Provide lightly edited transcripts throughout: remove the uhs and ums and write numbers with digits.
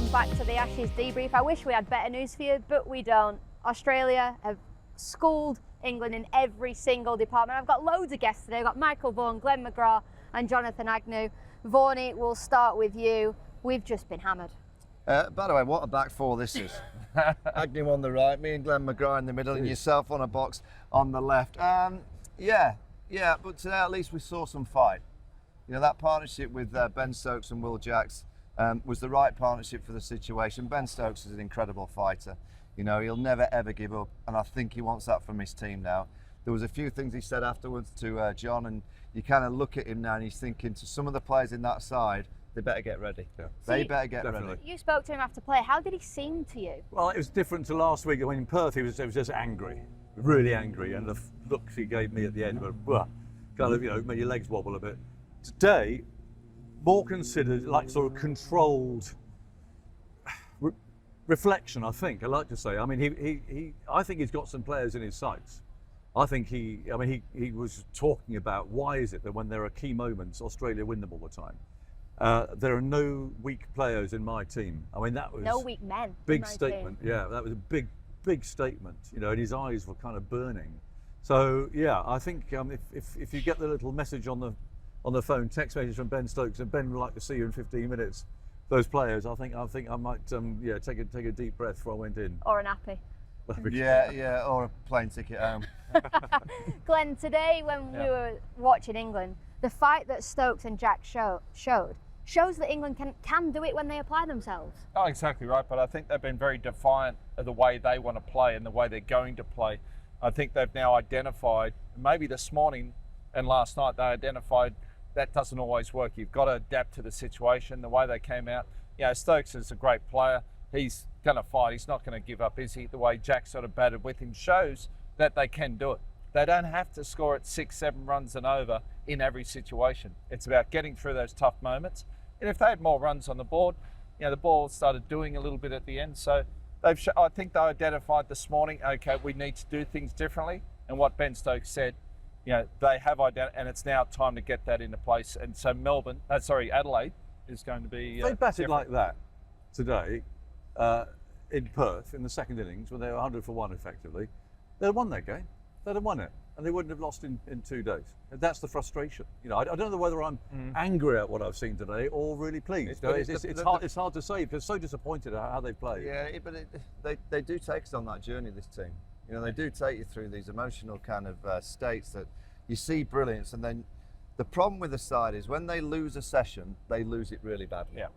welcome back to the Ashes debrief. I wish we had better news for you, but we don't. Australia have schooled England in every single department. I've got loads of guests today. I've got Michael Vaughan, Glenn McGrath and Jonathan Agnew. Vaughanie, we'll start with you. We've just been hammered. By the way, what a back four this is. Agnew on the right, me and Glenn McGrath in the middle, and yourself on a box on the left. Yeah, but today at least we saw some fight. You know, that partnership with Ben Stokes and Will Jacks was the right partnership for the situation. Ben Stokes is an incredible fighter. You know, he'll never ever give up, and I think he wants that from his team now. There was a few things he said afterwards to John, and you kind of look at him now and he's thinking to some of the players in that side, they better get ready. Yeah. They better get ready. You spoke to him after play. How did he seem to you? Well, it was different to last week. When in Perth, he was just angry, really angry, and the looks he gave me at the end were kind of, you know, made your legs wobble a bit. Today, more considered, like sort of controlled reflection. I think I like to say. I mean, I think he's got some players in his sights. I think he was talking about why is it that when there are key moments, Australia win them all the time. There are no weak players in my team. I mean, that was no weak men. Big statement. Team. Yeah, that was a big statement. You know, and his eyes were kind of burning. So yeah, I think if you get the little message on the phone, text message from Ben Stokes, and Ben would like to see you in 15 minutes. Those players, I think I might take a deep breath before I went in. Or an appy. Yeah, or a plane ticket home. Glenn, today when we were watching England, the fight that Stokes and Jack shows that England can do it when they apply themselves. Oh, exactly right. But I think they've been very defiant of the way they want to play and the way they're going to play. I think they've now identified, maybe this morning and last night, they identified that doesn't always work. You've got to adapt to the situation, the way they came out. You know, Stokes is a great player. He's going to fight. He's not going to give up, is he? The way Jack sort of batted with him shows that they can do it. They don't have to score at 6-7 runs and over in every situation. It's about getting through those tough moments. And if they had more runs on the board, you know, the ball started doing a little bit at the end. So I think they identified this morning, okay, we need to do things differently. And what Ben Stokes said, you know, they have identified, and it's now time to get that into place. And so Adelaide is going to be. They batted like that today in Perth in the second innings when they were 100 for 1 effectively. They'd have won that game. They'd have won it, and they wouldn't have lost in 2 days. That's the frustration. You know, I don't know whether I'm angry at what I've seen today or really pleased. It's hard to say because so disappointed at how they played. Yeah, but they do take us on that journey, this team. You know, they do take you through these emotional kind of states that you see brilliance, and then the problem with the side is when they lose a session, they lose it really badly. Yeah.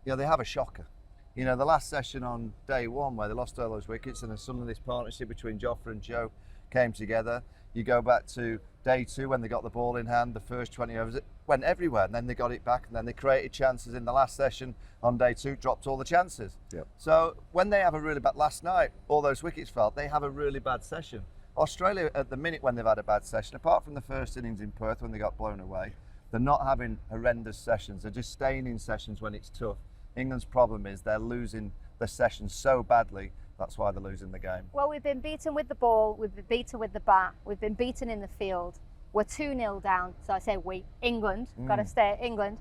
You know, they have a shocker. You know, the last session on day one where they lost all those wickets, and then suddenly this partnership between Jofra and Joe came together. You go back to day 2 when they got the ball in hand, the first 20 overs, it went everywhere, and then they got it back, and then they created chances in the last session on day 2, dropped all the chances. Yep. So when they have a really bad, last night, all those wickets fell, they have a really bad session. Australia, at the minute when they've had a bad session, apart from the first innings in Perth when they got blown away, they're not having horrendous sessions. They're just staying in sessions when it's tough. England's problem is they're losing the sessions so badly. That's why they're losing the game. Well, we've been beaten with the ball, we've been beaten with the bat, we've been beaten in the field. We're 2-0 down, so I say we, England, got to stay at England.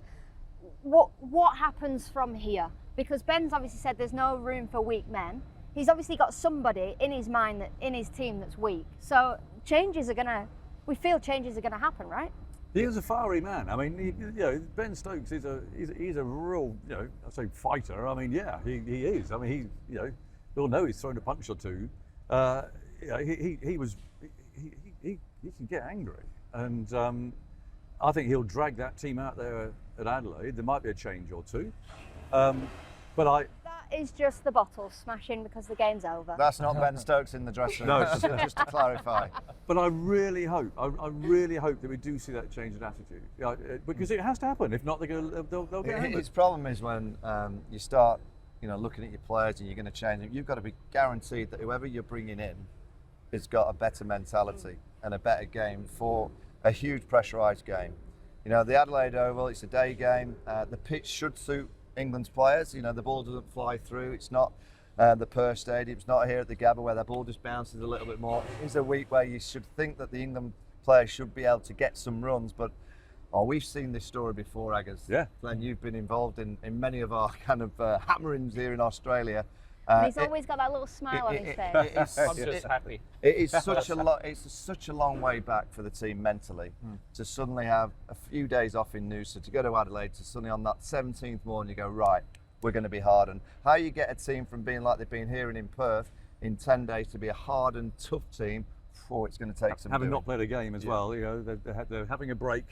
What happens from here? Because Ben's obviously said there's no room for weak men. He's obviously got somebody in his mind, in his team that's weak. So we feel changes are gonna happen, right? He is a fiery man. I mean, you know, Ben Stokes he's a real, you know, I say fighter. I mean, yeah, he is. I mean, you'll know he's thrown a punch or two. He can get angry, and I think he'll drag that team out there at Adelaide. There might be a change or two, but That is just the bottle smashing because the game's over. That's not Ben Stokes in the dressing room, No. just to clarify. But I really hope that we do see that change in attitude, because it has to happen. If not, they'll get hammered. His problem is when you start, you know, looking at your players and you're going to change them. You've got to be guaranteed that whoever you're bringing in has got a better mentality and a better game for a huge pressurised game. You know, the Adelaide Oval, it's a day game. The pitch should suit England's players. You know, the ball doesn't fly through. It's not the Perth Stadium. It's not here at the Gabba where the ball just bounces a little bit more. It's a week where you should think that the England players should be able to get some runs, but Oh, we've seen this story before, Aggers. Yeah. Glenn, you've been involved in many of our kind of hammerings here in Australia. And he's always got that little smile on his face. I'm just happy. It is such a it's such a long way back for the team mentally to suddenly have a few days off in Noosa, to go to Adelaide, to suddenly on that 17th morning you go, right, we're going to be hardened. How you get a team from being like they've been here and in Perth in 10 days to be a hardened, tough team, it's going to take some Having doing. not played a game as well, you know, they're having a break.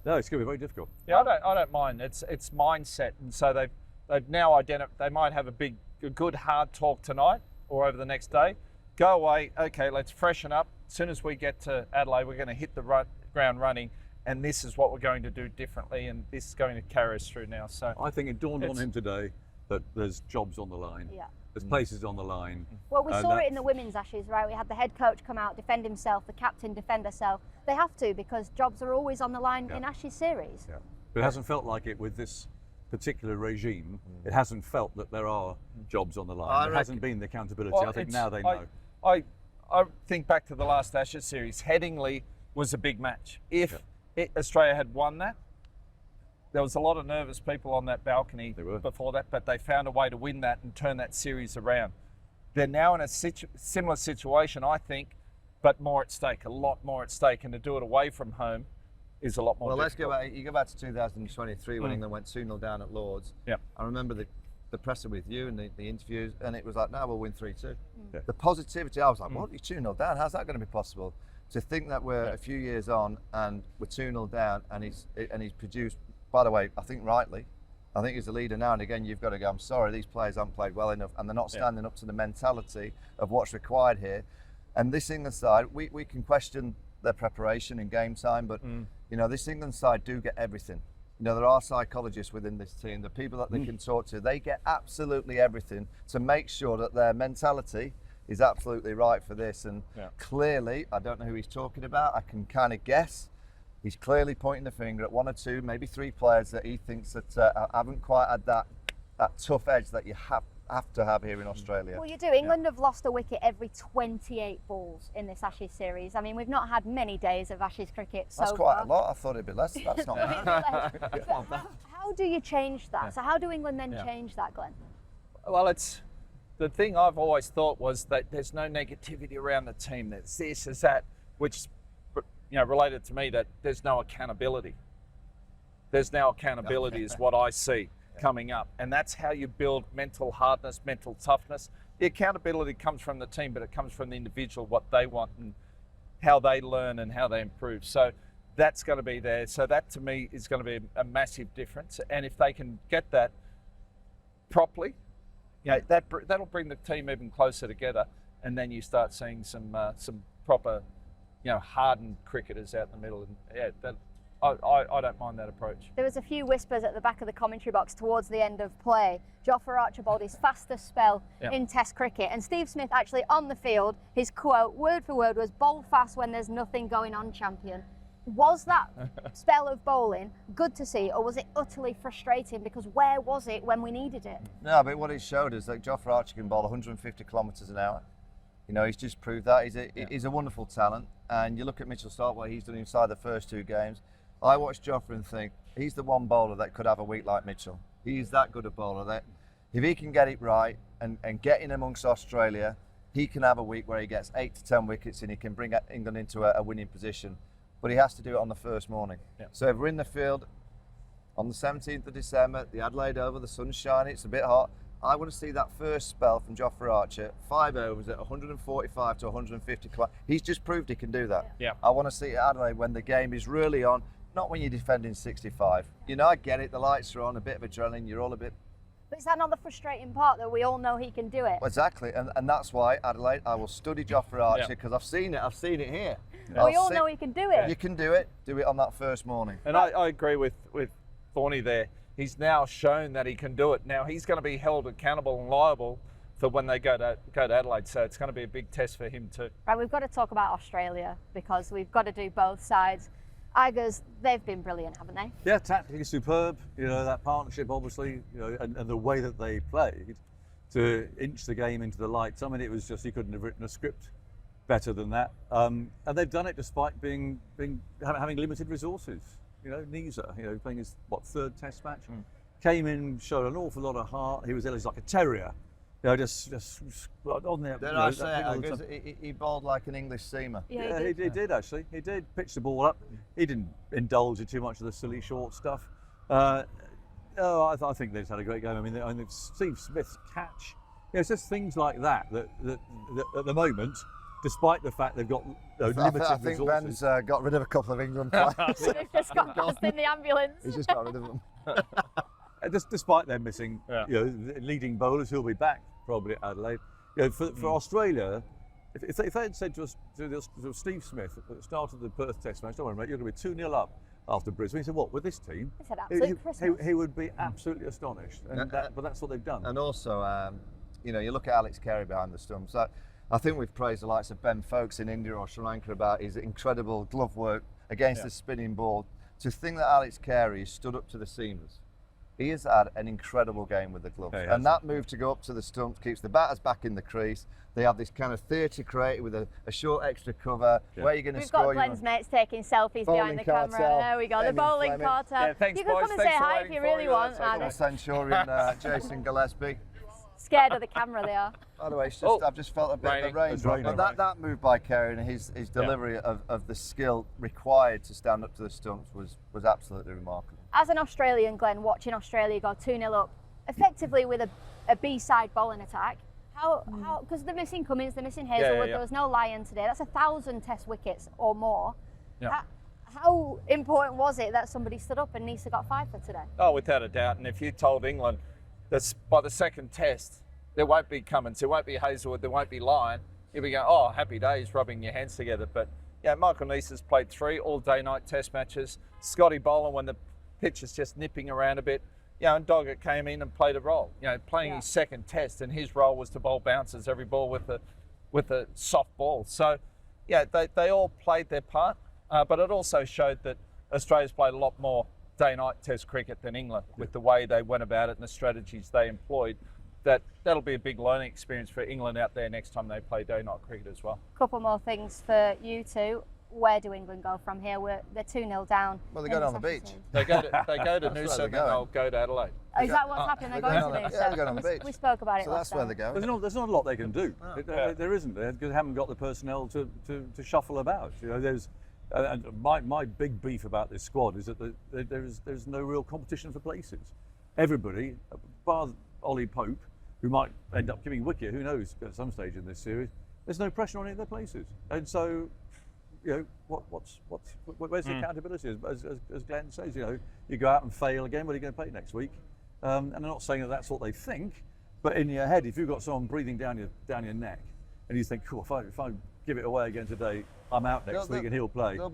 No, it's going to be very difficult. Yeah, I don't mind. It's mindset, and so they've now identified. They might have a good hard talk tonight or over the next day. Go away. Okay, let's freshen up. As soon as we get to Adelaide, we're going to hit the ground running, and this is what we're going to do differently, and this is going to carry us through now. So I think it dawned on him today that there's jobs on the line. Yeah. There's places on the line. Well, we saw it in the women's Ashes, right? We had the head coach come out, defend himself, the captain defend herself. They have to, because jobs are always on the line in Ashes series. Yeah. But it hasn't felt like it with this particular regime. It hasn't felt that there are jobs on the line. There hasn't been the accountability. Well, I think now they know. I think back to the last Ashes series. Headingley was a big match. If Australia had won that, there was a lot of nervous people on that balcony before that, but they found a way to win that and turn that series around. They're now in a similar situation, I think, but more at stake, a lot more at stake, and to do it away from home is a lot more difficult. Let's go back. You go back to 2023 when England went 2-0 down at Lords. Yeah. I remember the presser with you and the interviews, and it was like, no, we'll win 3-2. Yeah. The positivity, I was like, what? You're 2-0 down? How's that going to be possible? To think that we're a few years on and we're 2-0 down, and he's produced. By the way, I think rightly. I think he's the leader now, and again, you've got to go, I'm sorry, these players haven't played well enough, and they're not standing up to the mentality of what's required here. And this England side, we can question their preparation in game time, but you know, this England side do get everything. You know, there are psychologists within this team, the people that they can talk to, they get absolutely everything to make sure that their mentality is absolutely right for this. And clearly, I don't know who he's talking about, I can kind of guess. He's clearly pointing the finger at one or two, maybe three players that he thinks that haven't quite had that tough edge that you have to have here in Australia. Well, you do. England have lost a wicket every 28 balls in this Ashes series. I mean, we've not had many days of Ashes cricket so far. That's quite a lot. I thought it'd be less. That's not bad. How do you change that? So how do England then change that, Glenn? Well, it's the thing I've always thought was that there's no negativity around the team. There's this, there's that, which related to me, that there's no accountability. There's no accountability is what I see coming up, and that's how you build mental hardness, mental toughness. The accountability comes from the team, but it comes from the individual, what they want and how they learn and how they improve. So that's going to be there. So that to me is going to be a massive difference, and if they can get that properly, that'll bring the team even closer together, and then you start seeing some proper, hardened cricketers out in the middle. And I don't mind that approach. There was a few whispers at the back of the commentary box towards the end of play. Jofra Archibald, his fastest spell in Test cricket. And Steve Smith actually on the field, his quote, word for word, was "bowl fast when there's nothing going on, champion." Was that spell of bowling good to see, or was it utterly frustrating? Because where was it when we needed it? No, but what it showed is that Jofra Archer can bowl 150 kilometres an hour. He's just proved that. He's a wonderful talent. And you look at Mitchell Stark, what he's done inside the first two games. I watch Jofra and think, he's the one bowler that could have a week like Mitchell. He's that good a bowler that if he can get it right and get in amongst Australia, he can have a week where he gets 8 to 10 wickets and he can bring England into a winning position. But he has to do it on the first morning. Yeah. So if we're in the field on the 17th of December, the Adelaide Oval, the sun's shining, it's a bit hot, I want to see that first spell from Jofra Archer, 5 overs at 145 to 150. He's just proved he can do that. Yeah. I want to see it at Adelaide when the game is really on, not when you're defending 65. I get it, the lights are on, a bit of adrenaline, you're all a bit... But is that not the frustrating part, that we all know he can do it? Exactly, and that's why, Adelaide, I will study Jofra Archer, because I've seen it here. Yeah. We all know he can do it. You can do it on that first morning. And I agree with Thorny there. He's now shown that he can do it. Now he's going to be held accountable and liable for when they go to Adelaide. So it's going to be a big test for him too. Right, we've got to talk about Australia because we've got to do both sides. Igers, they've been brilliant, haven't they? Yeah, tactically superb. That partnership, obviously, and the way that they played to inch the game into the lights. I mean, it was just, you couldn't have written a script better than that. And they've done it despite having limited resources. Nisa, playing his third Test match, came in, showed an awful lot of heart. He was like a terrier, just on there. Did I say it? He bowled like an English seamer. Yeah, he did actually. He did pitch the ball up. He didn't indulge in too much of the silly short stuff. I think they've had a great game. I mean, Steve Smith's catch. It's just things like that at the moment, despite the fact they've got limited I think resources. Ben's got rid of a couple of England players. They've just got past in the ambulance. He's just got rid of them. Despite them missing, leading bowlers who'll be back probably at Adelaide. For Australia, if they had said to Steve Smith at the start of the Perth Test match, don't worry, mate, you're going to be 2-0 up after Brisbane. He said, what, with this team? He said, absolute Christmas. He would be absolutely astonished. But that's what they've done. And also, you look at Alex Carey behind the stumps. I think we've praised the likes of Ben Foakes in India or Sri Lanka about his incredible glove work against the spinning ball. To think that Alex Carey stood up to the seamers. He has had an incredible game with the gloves. Yeah, and that move to go up to the stumps keeps the batters back in the crease. They have this kind of theatre created with a short extra cover. Where are you going to score? We've got Glenn's mates taking selfies behind the camera. There we go, the bowling cartel. Yeah, thanks, you can boys. come and say hi if you really want. Centurion Jason Gillespie. Scared of the camera they are. By the way, I've just felt a bit of rain. But that move by Carey and his delivery of the skill required to stand up to the stumps was absolutely remarkable. As an Australian, Glenn, watching Australia go 2-0 up, effectively with a B-side bowling attack, how because they're missing Cummins, they're missing Hazelwood, there was no Lyon today, that's 1,000 Test wickets or more. Yeah. How important was it that somebody stood up and Nisa got 5 for today? Oh, without a doubt. And if you told England that by the second Test there won't be Cummins, there won't be Hazelwood, there won't be Lyon, you'll be going, oh, happy days, rubbing your hands together. But Michael Nisa's played 3 all-day-night Test matches. Scotty Boland, when the pitch is just nipping around a bit, and Doggett came in and played a role. Playing his second Test, and his role was to bowl bouncers every ball with a soft ball. So, they all played their part, but it also showed that Australia's played a lot more day-night Test cricket than England with the way they went about it and the strategies they employed. That'll be a big learning experience for England out there next time they play day-night cricket as well. Couple more things for you two. Where do England go from here? They're 2-0 down. Well, they go down the beach. They go to Noosa and then they'll go to Adelaide. Is that what's happening? They're going to Noosa? Yeah, they're going on the beach. We spoke about it last So that's where they go. There's not a lot they can do. There isn't, because they haven't got the personnel to shuffle about. And my big beef about this squad is that there's no real competition for places. Everybody, bar Ollie Pope, who might end up giving wicket, who knows, at some stage in this series, there's no pressure on any of their places. And so, where's the accountability? As Glenn says, you go out and fail again, what are you going to play next week? And I'm not saying that that's what they think, but in your head, if you've got someone breathing down your neck, and you think, cool, if I give it away again today, I'm out next week and he'll play. There'll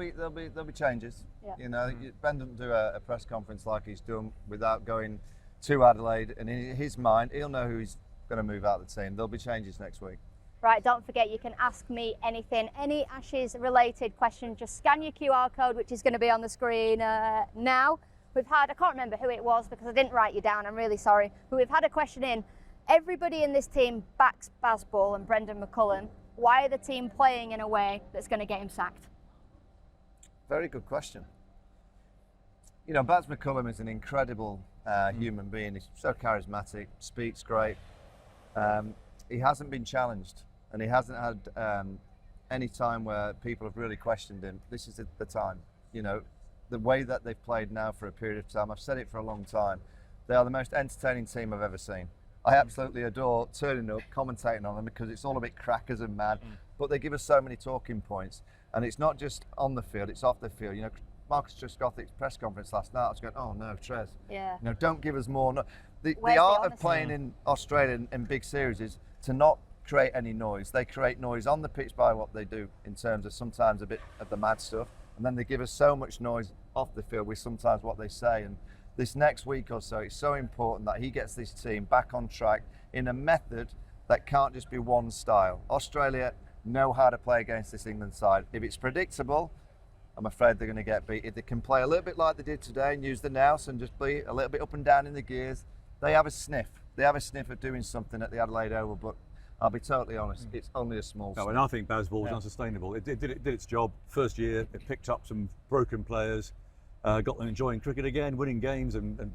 be changes. Yeah. Ben doesn't do a press conference like he's done without going to Adelaide, and in his mind, he'll know who he's going to move out of the team. There'll be changes next week. Right, don't forget you can ask me anything, any Ashes related question, just scan your QR code, which is going to be on the screen now. We've had, I can't remember who it was because I didn't write you down, I'm really sorry, but we've had a question in. Everybody in this team backs Bazball and Brendan McCullum. Why are the team playing in a way that's going to get him sacked? Very good question. Baz McCullum is an incredible human being. He's so charismatic, speaks great. He hasn't been challenged, and he hasn't had any time where people have really questioned him. This is the time. The way that they've played now for a period of time, I've said it for a long time, they are the most entertaining team I've ever seen. I absolutely adore turning up, commentating on them because it's all a bit crackers and mad, but they give us so many talking points. And it's not just on the field, it's off the field. Marcus Trescothick's press conference last night, I was going, oh no, Trez, don't give us more. No. The art of playing in Australia in big series is to not create any noise. They create noise on the pitch by what they do in terms of sometimes a bit of the mad stuff, and then they give us so much noise off the field with sometimes what they say. And this next week or so, it's so important that he gets this team back on track in a method that can't just be one style. Australia know how to play against this England side. If it's predictable, I'm afraid they're going to get beat. If they can play a little bit like they did today and use the nous and just be a little bit up and down in the gears, they have a sniff. They have a sniff of doing something at the Adelaide Oval, but I'll be totally honest, it's only a small sniff. And I think Bazball was unsustainable. It did its job. First year, it picked up some broken players. got them enjoying cricket again, winning games, and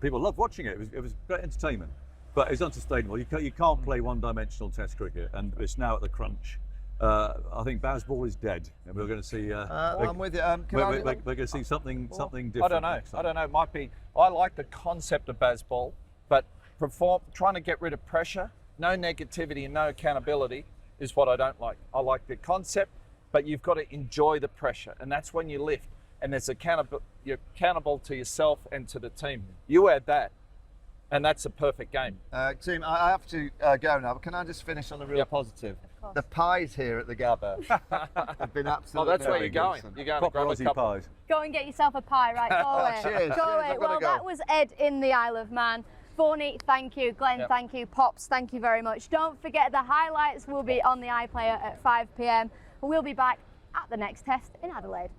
people loved watching it. It was great entertainment. But it's unsustainable. You can't play one-dimensional Test cricket, and it's now at the crunch. I think Bazball is dead, and we're going to see. I'm with you. We're going to see something different. I don't know. next time. I don't know. It might be. I like the concept of Bazball, but trying to get rid of pressure, no negativity, and no accountability is what I don't like. I like the concept, but you've got to enjoy the pressure, and that's when you lift. And there's you're accountable to yourself and to the team. You add that, and that's a perfect game. Team, I have to go now, but can I just finish on a real positive? The pies here at the Gabba have been absolutely that's where you're going. magnificent. You're going to Proper grab a Aussie couple. pies. Go and get yourself a pie, right? Go away. Cheers, Go cheers, away. I've gotta Well, go. that was Ed in the Isle of Man. Vaughanie, thank you. Glenn, Yep. thank you. Pops, thank you very much. Don't forget the highlights will be on the iPlayer at 5 p.m. We'll be back at the next test in Adelaide.